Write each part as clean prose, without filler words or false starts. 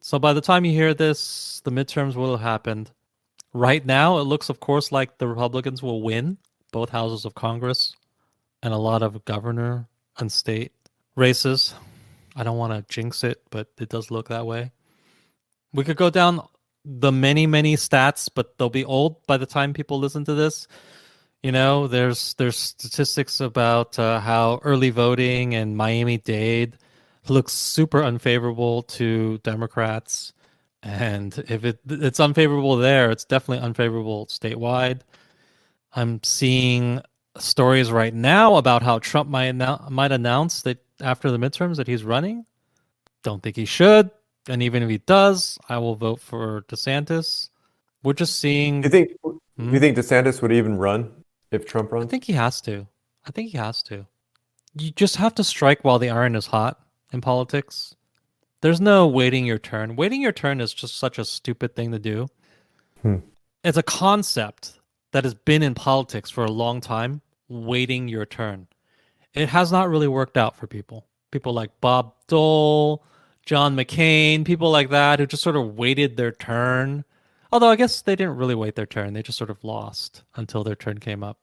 So by the time you hear this, the midterms will have happened. Right now, it looks, of course, like the Republicans will win both houses of Congress and a lot of governor and state races. I don't want to jinx it, but it does look that way. We could go down the many, many stats, but they'll be old by the time people listen to this. There's statistics about how early voting in Miami-Dade looks super unfavorable to Democrats, and if it's unfavorable there, it's definitely unfavorable statewide. I'm seeing stories right now about how Trump might announce that after the midterms that he's running. Don't think he should, and even if he does, I will vote for DeSantis. We're just Do you seeing. think do Hmm? you think DeSantis would even run if Trump I runs? think he has to. I think he has to. You just have to strike while the iron is hot in politics. There's no waiting your turn. Waiting your turn is just such a stupid thing to do. Hmm. It's a concept that has been in politics for a long time, waiting your turn. It has not really worked out for people. People like Bob Dole, John McCain, people like that who just sort of waited their turn. Although I guess they didn't really wait their turn. They just sort of lost until their turn came up.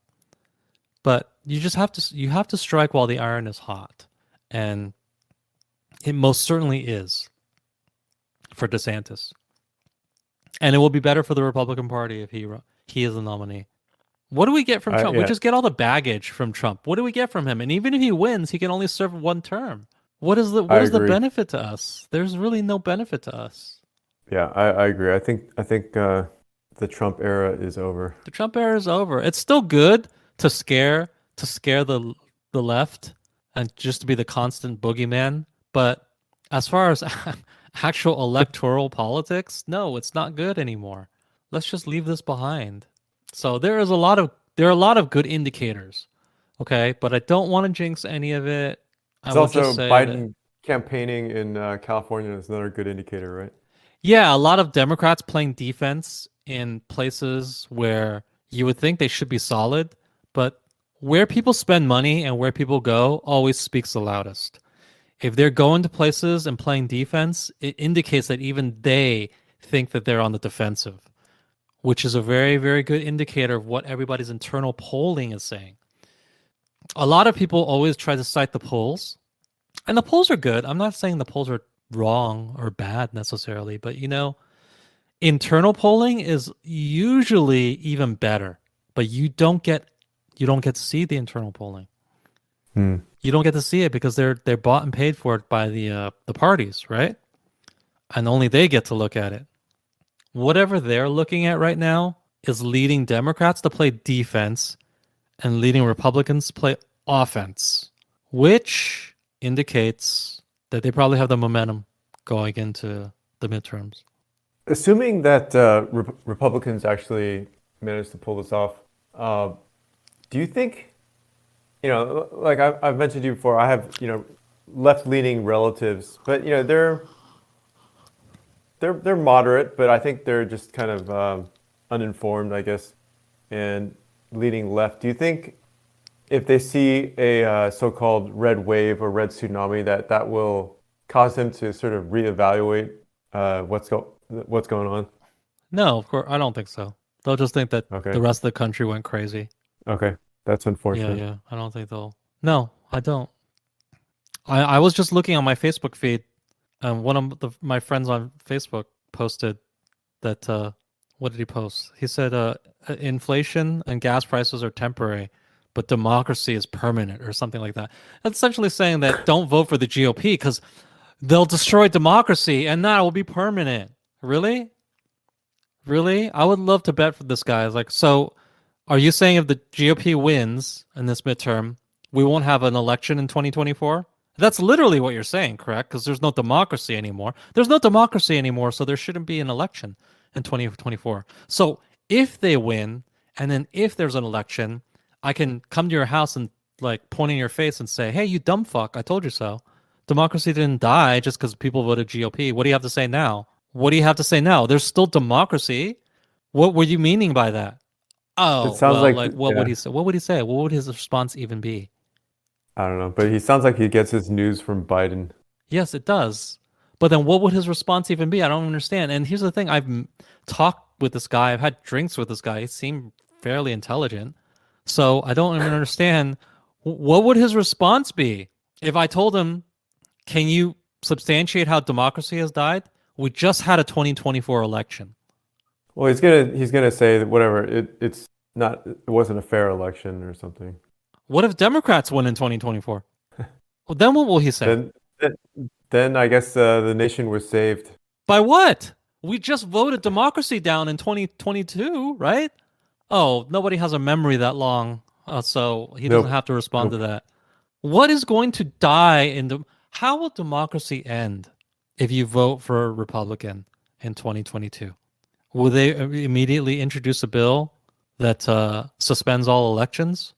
But you have to strike while the iron is hot. And it most certainly is for DeSantis. And it will be better for the Republican Party if he is the nominee. What do we get from Trump? We Yeah, just get all the baggage from Trump. What do we get from him? And even if he wins, he can only serve one term. I What is the agree. benefit to us? There's really no benefit to us. Yeah, I agree. I think the Trump era is over. The Trump era is over. It's still good to scare the left and just to be the constant boogeyman, but as far as actual electoral politics, no, it's not good anymore. Let's just leave this behind. So there are a lot of good indicators, okay? But I don't want to jinx any of it. I It's will just also say that Biden campaigning in California is another good indicator, right? yeah, a lot of Democrats playing defense in places where you would think they should be solid, but where people spend money and where people go always speaks the loudest. If they're going to places and playing defense, it indicates that even they think that they're on the defensive, which is a very, very good indicator of what everybody's internal polling is saying. A lot of people always try to cite the polls, and the polls are good. I'm not saying the polls are wrong or bad necessarily, but internal polling is usually even better, but you don't get to see the internal polling. Hmm. You don't get to see it because they're bought and paid for it by the parties, right? And only they get to look at it. Whatever they're looking at right now is leading Democrats to play defense and leading Republicans to play offense, which indicates that they probably have the momentum going into the midterms. Assuming that Republicans actually manage to pull this off, uh, do you think, like I've mentioned to you before, I have, left-leaning relatives, but they're moderate, but I think they're just kind of uninformed, I guess, and leaning left. Do you think if they see a so-called red wave or red tsunami, that will cause them to sort of reevaluate what's going on? No, of course, I don't think so. They'll just think that the Okay, rest of the country went crazy. okay, that's Yeah, unfortunate. yeah. I don't think they'll. No, I don't. I was just looking on my Facebook feed, and one of my friends on Facebook posted that. What did he post? He said, "Inflation and gas prices are temporary, but democracy is permanent," or something like that. That's essentially saying that don't vote for the GOP because they'll destroy democracy, and that will be permanent. Really? Really? I would love to bet for this guy. It's like, so are you saying if the GOP wins in this midterm, we won't have an election in 2024? That's literally what you're saying, correct? Because there's no democracy anymore. There's no democracy anymore, so there shouldn't be an election in 2024. So if they win, and then if there's an election, I can come to your house and like point in your face and say, "Hey, you dumb fuck! I told you so. Democracy didn't die just because people voted GOP. What do you have to say now? What do you have to say now? There's still democracy. What were you meaning by that? It Oh, sounds well, like, like what would yeah, he say? What would he say? What would his response even be? I don't know, but he sounds like he gets his news from Biden. Yes, it does. But then what would his response even be? I don't understand. And here's the thing: talked with this guy, I've had drinks with this guy. He seemed fairly intelligent. So I don't even understand. What would his response be if I told him, "Can you substantiate how democracy has died? We just had a 2024 election." Well, he's gonna say that whatever it wasn't a fair election or something. What if Democrats win in 2024? Well, then what will he say? Then then I guess the nation was saved. By what? We just voted democracy down in 2022, right? Oh, nobody has a memory that long, so he doesn't Nope. have to respond to Nope. that. What is going to die in the? How will democracy end if you vote for a Republican in 2022? Will they immediately introduce a bill that suspends all elections?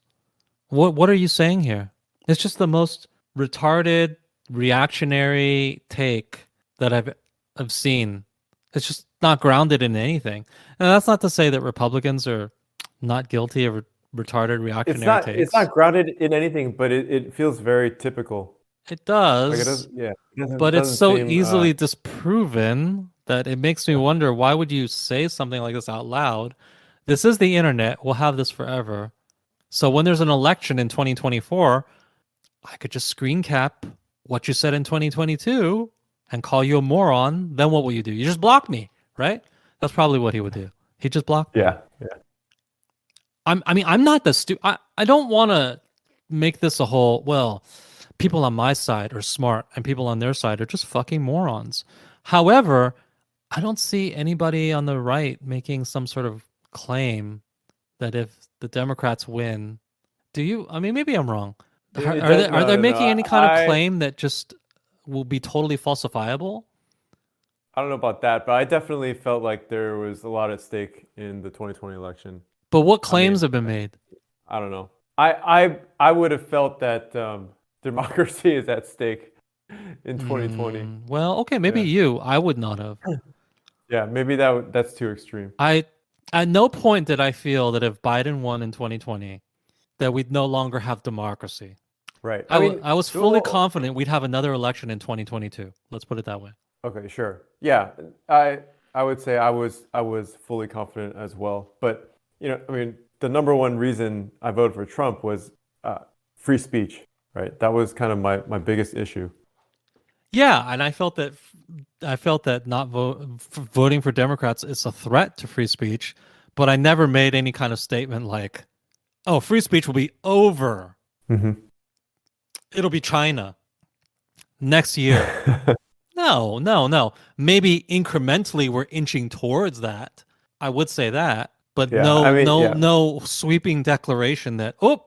What are you saying here? It's just the most retarded, reactionary take that I've seen. It's just not grounded in anything. And that's not to say that Republicans are not guilty of retarded reactionary It's takes. not grounded in anything, but it feels very typical. It Like it does, doesn't, yeah, but it's doesn't so seem easily disproven that it makes me wonder, why would you say something like this out loud? This is the internet. We'll have this forever. So when there's an election in 2024, I could just screen cap what you said in 2022 and call you a moron. Then what will you do? You just block me, right? That's probably what he would do. He just block me. yeah, yeah. I'm not the I don't want to make this a whole, well, people on my side are smart and people on their side are just fucking morons. However, I don't see anybody on the right making some sort of claim that if the Democrats win, do you? I mean, maybe I'm wrong. It Are they does, no, no, no. making any kind of claim that just will be totally falsifiable? I don't know about that, but I definitely felt like there was a lot at stake in the 2020 election. But what I mean, claims have been made? I don't know. I would have felt that democracy is at stake in 2020. Well, okay, maybe Yeah, you. I would not have. yeah. Maybe that's too extreme. I At no point did I feel that if Biden won in 2020, that we'd no longer have democracy. Right. I mean, I was fully well, confident we'd have another election in 2022. Let's put it that way. okay, sure. Yeah, I would say I was fully confident as well. But I mean, the number one reason I voted for Trump was free speech, right? That was kind of my biggest issue. Yeah, and I felt that not voting for Democrats is a threat to free speech, but I never made any kind of statement like, "Oh, free speech will be over. Hmm. It'll be China next year." No, no, no. Maybe incrementally we're inching towards that. I would say that, but Yeah, I mean, yeah, no sweeping declaration that, "Oh,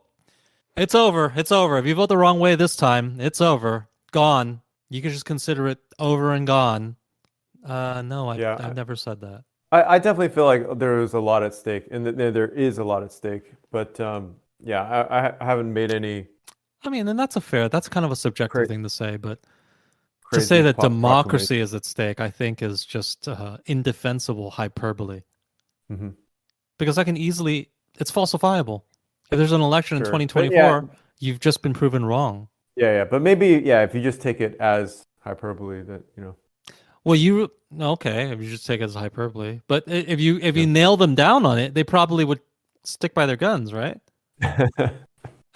it's over. It's over. If you vote the wrong way this time, it's over. Gone. You can just consider it over and gone." No, yeah. I've never said that. I definitely feel like there was a lot at stake, and there is a lot at stake. But yeah, I haven't made any I mean, and that's kind of a subjective cra thing to say, but to say crazy that democracy proclamations. is at stake, I think is just indefensible hyperbole. Hmm. Because it's falsifiable. If there's an election in Sure, but yeah, 2024, you've just been proven wrong. yeah, yeah. But maybe, yeah, if you just take it as hyperbole, that. Well, okay, if you just take it as hyperbole, but if you Yeah. nail them down on it, they probably would stick by their guns, right?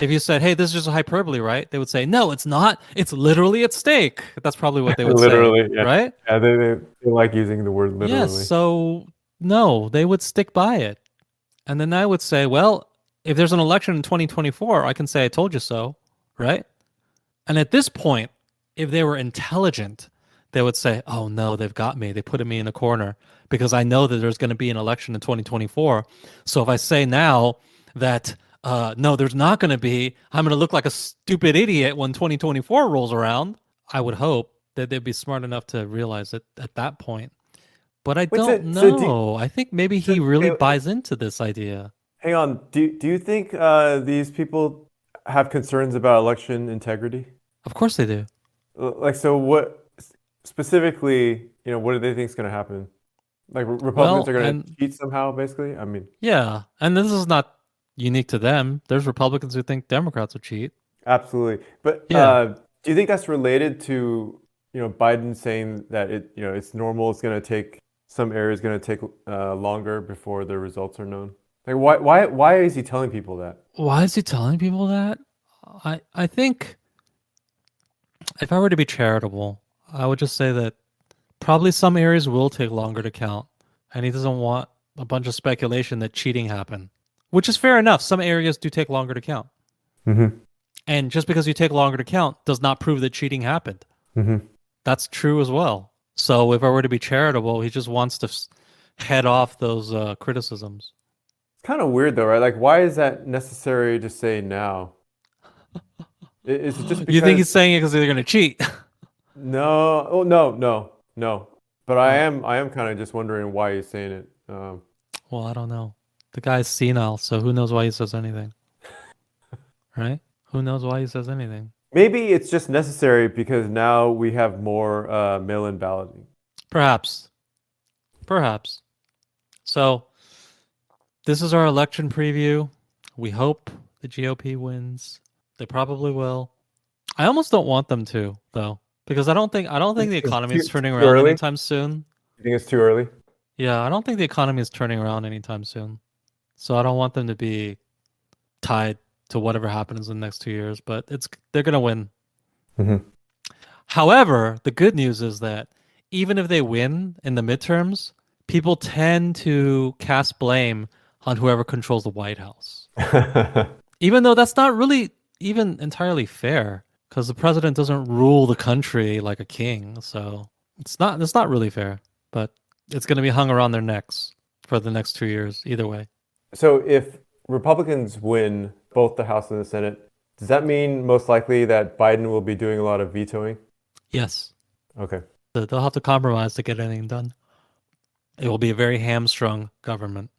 If you said, "Hey, this is just a hyperbole," right? They would say, "No, it's not. It's literally at stake." That's probably what they would say, Literally, yeah. right? Yeah, they like using the word Yes. literally. So no, they would stick by it, and then I would say, "Well, if there's an election in 2024, I can say I told you so," right? And at this point, if they were intelligent, they would say, "Oh no, they've got me. They put me in a corner because I know that there's going to be an election in 2024. So if I say now that no, there's not going to be, I'm going to look like a stupid idiot when 2024 rolls around." I would hope that they'd be smart enough to realize it at that point. But I Wait, don't know. I think maybe he really buys into this idea. hang on. Do you think these people have concerns about election integrity? Of course they do. Like, so what specifically, what do they think is going to happen? Like, Republicans Well, are going to and cheat somehow, basically? I mean, yeah, and this is not unique to them. There's Republicans who think Democrats will cheat. absolutely. But Yeah. do you think that's related to Biden saying that it's normal. It's going to take some areas going to take longer before the results are known. Like why is he telling people that? Why is he telling people that? I think if I were to be charitable, I would just say that probably some areas will take longer to count, and he doesn't want a bunch of speculation that cheating happened, which is fair enough. Some areas do take longer to count. Mm-hmm. And just because you take longer to count does not prove that cheating happened. Mm-hmm. That's true as well. So if I were to be charitable, he just wants to head off those criticisms. It's kind of weird though, right? Like, why is that necessary to say now? Is it just You think he's because? saying it because they're going to cheat? No, oh no, no, no. But I Oh, am, I am kind of just wondering why he's saying it. well, I don't know. The guy's senile, so who knows why he says anything, right? Who knows why he says anything? Maybe it's just necessary because now we have more mail-in balloting. Perhaps. Perhaps. So this is our election preview. We hope the GOP wins. They probably will. I almost don't want them to, though, because I don't think the Is it economy is turning too around early? anytime soon. You think it's too early? Yeah, I don't think the economy is turning around anytime soon. So I don't want them to be tied to whatever happens in the next 2 years, but they're gonna win. Mm-hmm. However, the good news is that even if they win in the midterms, people tend to cast blame on whoever controls the White House. Even though that's not really even entirely fair, because the president doesn't rule the country like a king. So it's not really fair, but it's going to be hung around their necks for the next 2 years, either way. So if Republicans win both the House and the Senate, does that mean most likely that Biden will be doing a lot of vetoing? Yes, Okay. they'll have to compromise to get anything done. It will be a very hamstrung government.